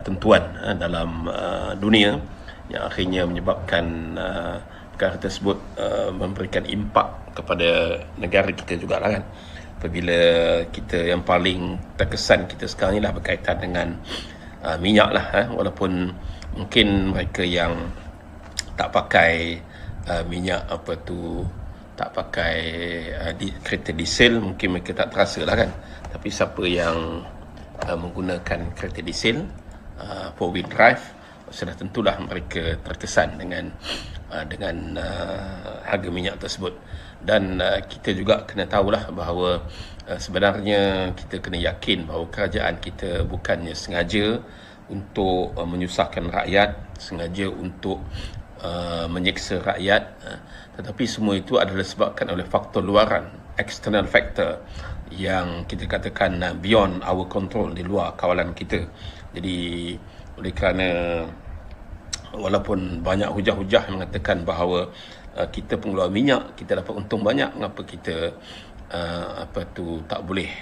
Tentuan dalam dunia yang akhirnya menyebabkan perkara tersebut memberikan impak kepada negara kita jugalah kan. Apabila kita yang paling terkesan kita sekarang ni lah berkaitan dengan minyak lah, walaupun mungkin mereka yang tak pakai minyak tak pakai kereta diesel, mungkin mereka tak terasa lah kan. Tapi siapa yang menggunakan kereta diesel, 4-wheel drive, sudah tentulah mereka terkesan dengan harga minyak tersebut. Dan kita juga kena tahulah bahawa sebenarnya kita kena yakin bahawa kerajaan kita bukannya sengaja untuk menyusahkan rakyat, sengaja untuk menyeksa rakyat, tetapi semua itu adalah disebabkan oleh faktor luaran, external factor yang kita katakan beyond our control, di luar kawalan kita. Jadi oleh kerana walaupun banyak hujah-hujah yang mengatakan bahawa kita pengeluar minyak, kita dapat untung banyak, mengapa kita tak boleh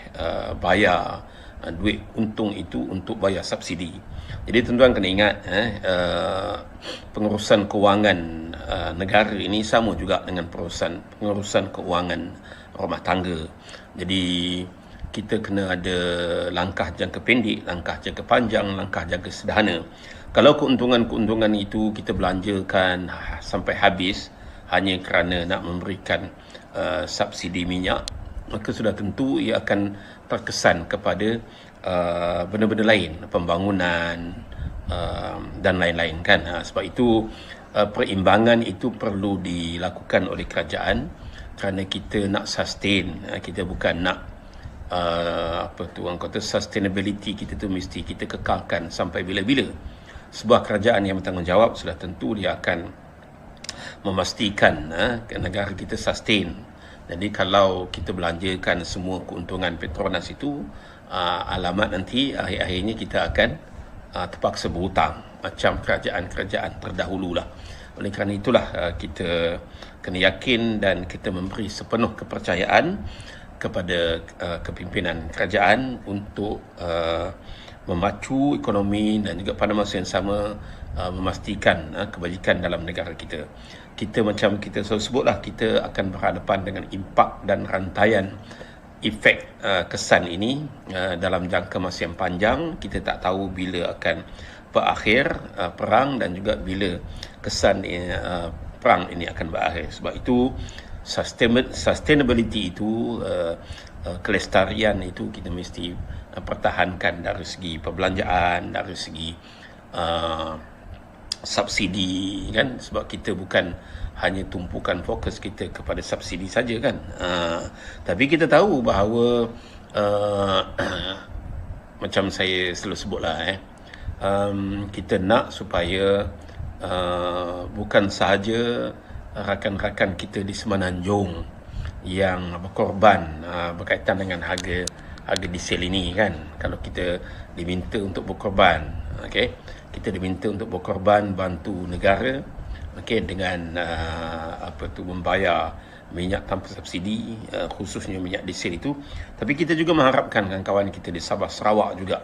bayar duit untung itu untuk bayar subsidi. Jadi tuan-tuan kena ingat, pengurusan kewangan negara ini sama juga dengan pengurusan kewangan rumah tangga. Jadi kita kena ada langkah jangka pendek, langkah jangka panjang, langkah jangka sederhana. Kalau keuntungan-keuntungan itu kita belanjakan sampai habis hanya kerana nak memberikan subsidi minyak, maka sudah tentu ia akan terkesan kepada benda-benda lain, pembangunan dan lain-lain kan. Sebab itu perimbangan itu perlu dilakukan oleh kerajaan kerana kita nak sustain, kita bukan nak orang kata sustainability kita tu mesti kita kekalkan sampai bila-bila. Sebuah kerajaan yang bertanggungjawab sudah tentu dia akan memastikan negara kita sustain. Jadi kalau kita belanjakan semua keuntungan Petronas itu, alamat nanti akhir-akhirnya kita akan terpaksa berhutang macam kerajaan-kerajaan terdahulu lah. Oleh kerana itulah kita kena yakin dan kita memberi sepenuh kepercayaan kepada kepimpinan kerajaan untuk memacu ekonomi dan juga pada masa yang sama memastikan kebajikan dalam negara kita. Kita macam kita selalu sebutlah, kita akan berhadapan dengan impak dan rantaian efek kesan ini dalam jangka masa yang panjang. Kita tak tahu bila akan berakhir perang dan juga bila kesan perang ini akan berakhir. Sebab itu sustainability itu, kelestarian itu kita mesti pertahankan dari segi perbelanjaan, dari segi subsidi kan. Sebab kita bukan hanya tumpukan fokus kita kepada subsidi saja kan. Tapi kita tahu bahawa macam saya selalu sebutlah, kita nak supaya bukan sahaja rakan-rakan kita di Semenanjung yang berkorban berkaitan dengan harga diesel ini kan. Kalau kita diminta untuk berkorban, kita diminta untuk berkorban bantu negara, dengan membayar minyak tanpa subsidi, khususnya minyak diesel itu. Tapi kita juga mengharapkan kawan-kawan kita di Sabah Sarawak juga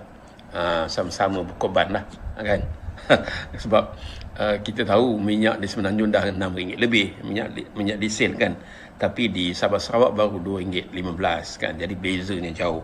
sama-sama berkorban lah kan. Sebab kita tahu minyak di Semenanjung dah RM6 lebih, minyak diesel kan. Tapi di Sabah Sarawak baru RM2.15 kan. Jadi bezanya jauh.